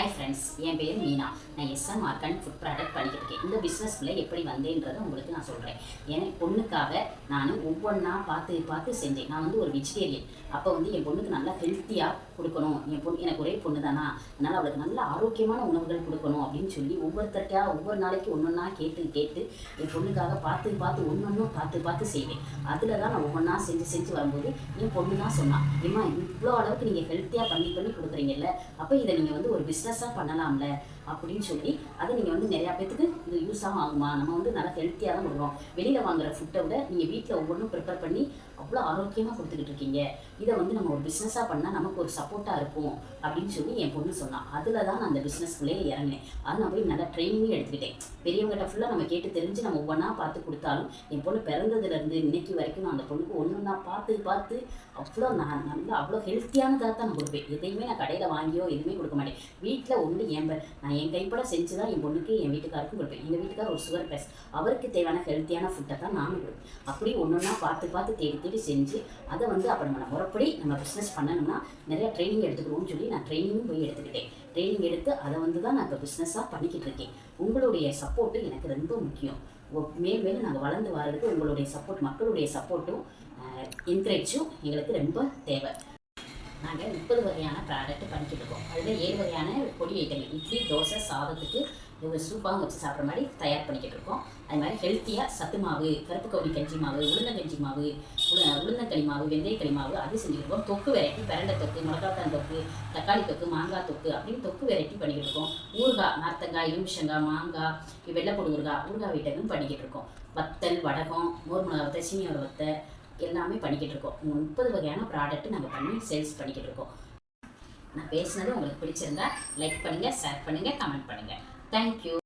Hi friends, என் பேர் மீனா. நான் SM organic food product பண்ணிக்கிட்டு இருக்கேன். இந்த பிஸ்னஸ்க்குள்ளே எப்படி வந்தேன்றதை உங்களுக்கு நான் சொல்கிறேன். என் பொண்ணுக்காக நான் ஒவ்வொன்றா பார்த்து செஞ்சேன். நான் ஒரு வெஜிடேரியன். அப்போ என் பொண்ணுக்கு நல்லா ஹெல்த்தியாக கொடுக்கணும். என் பொண்ணு எனக்கு ஒரே பொண்ணு தானா, அதனால் அவளுக்கு நல்ல ஆரோக்கியமான உணவுகள் கொடுக்கணும் அப்படின்னு சொல்லி ஒவ்வொருத்தருக்கா ஒவ்வொரு நாளைக்கு ஒன்றொன்னா கேட்டு என் பொண்ணுக்காக பார்த்து ஒன்றொன்றும் பார்த்து செய்வேன். அதில் தான் நான் ஒவ்வொன்றா செஞ்சு வரும்போது என் பொண்ணு தான் சொன்னான், ஏம்மா இவ்வளோ அளவுக்கு நீங்கள் ஹெல்த்தியாக பண்ணி கொடுக்குறீங்கல்ல, அப்போ இதை நீங்கள் ஒரு பிஸ்னஸாக பண்ணலாம்ல அப்படின்னு சொல்லி அதை நீங்கள் நிறையா பேத்துக்கு இது யூஸாக ஆகுமா, நம்ம நல்லா ஹெல்த்தியாக தான் கொடுக்குறோம், வெளியில் வாங்குற ஃபுட்டை விட நீங்கள் வீட்டில் ஒவ்வொன்றும் ப்ரிப்பேர் பண்ணி அவ்வளோ ஆரோக்கியமாக கொடுத்துக்கிட்டு இருக்கீங்க, இதை நம்ம ஒரு பிஸ்னஸாக பண்ணால் நமக்கு ஒரு சப்போர்ட்டாக இருக்கும் அப்படின்னு சொல்லி என் பொண்ணு சொன்னான். அதில் தான் நான் அந்த பிஸ்னஸ்க்குள்ளே இறங்கினேன். அதை நான் போய் நல்லா ட்ரைனிங்கும் எடுத்துக்கிட்டேன். பெரியவங்ககிட்ட ஃபுல்லாக நம்ம கேட்டு தெரிஞ்சு நம்ம ஒவ்வொன்றா பார்த்து கொடுத்தாலும் என் பொண்ணு பிறந்ததுலேருந்து இன்னைக்கு வரைக்கும் நான் அந்த பொண்ணுக்கு ஒன்று பார்த்து அவ்வளோ நான் நல்லா அவ்வளோ ஹெல்த்தியானதாக தான் நான் கொடுப்பேன். எதையுமே நான் கடையில் வாங்கியோ எதுவுமே கொடுக்க மாட்டேன். வீட்டில் நான் என் கைப்பட செஞ்சு தான் என் பொண்ணுக்கு என் வீட்டுக்காருக்கும் கொடுப்பேன். எங்கள் வீட்டுக்கார் ஒரு சுகர் பேஸ், அவருக்கு தேவையான ஹெல்த்தியான ஃபுட்டை தான் நானும் கொடுப்பேன். அப்படி ஒன்றா பார்த்து தேடி செஞ்சு அதை அப்போ நம்ம முறைப்படி நம்ம பிஸ்னஸ் பண்ணணும்னா நிறையா ட்ரைனிங் எடுத்துக்கணும்னு சொல்லி நான் ட்ரைனிங்கும் போய் எடுத்துக்கிட்டேன். ட்ரைனிங் எடுத்து அதை தான் நான் இப்போ பிஸ்னஸாக பண்ணிக்கிட்டு இருக்கேன். உங்களுடைய சப்போர்ட்டு எனக்கு ரொம்ப முக்கியம். மேலும் நாங்கள் வளர்ந்து வர்றதுக்கு உங்களுடைய சப்போர்ட், மக்களுடைய சப்போர்ட்டும் என்கரேஜும் எங்களுக்கு ரொம்ப தேவை. நாங்கள் 30 வகையான ப்ராடக்ட் பண்ணிக்கிட்டு இருக்கோம். அதில் 7 வகையான பொடி ஐட்டங்கள், இட்லி, தோசை, சாதத்துக்கு சூப்பாக வச்சு சாப்பிட்ற மாதிரி தயார் பண்ணிக்கிட்டு இருக்கோம். அது மாதிரி ஹெல்த்தியாக சத்து மாவு, கருப்பு கவுனி கஞ்சி மாவு, உளுந்தங்கஞ்சி மாவு, உளுந்தங்களி மாவு, வெந்தயக்களி மாவு அது செஞ்சுருக்கோம். தொக்கு வெரைட்டி, பிரண்டை தொக்கு, மிளகாத்தான் தொக்கு, தக்காளி தொக்கு, மாங்காய் தொக்கு அப்படின்னு தொக்கு வெரைட்டி பண்ணிக்கிட்டு இருக்கோம். ஊறுகாய், நார்த்தங்காய், எலுமிச்சங்காய், மாங்காய், வெள்ளைப்பொடி ஊறுகாய் வீட்டகம் பண்ணிக்கிட்டு இருக்கோம். வத்தல், வடகம், மோர் மிளகா வத்தை, சீனியோட வத்தை எல்லாமே பண்ணிக்கிட்டு இருக்கோம். 30 வகையான ப்ராடக்ட் நாங்கள் பண்ணி சேல்ஸ் பண்ணிக்கிட்டு இருக்கோம். நான் பேசினது உங்களுக்கு பிடிச்சிருந்தா லைக் பண்ணுங்கள், ஷேர் பண்ணுங்கள், கமெண்ட் பண்ணுங்கள். தேங்க்யூ.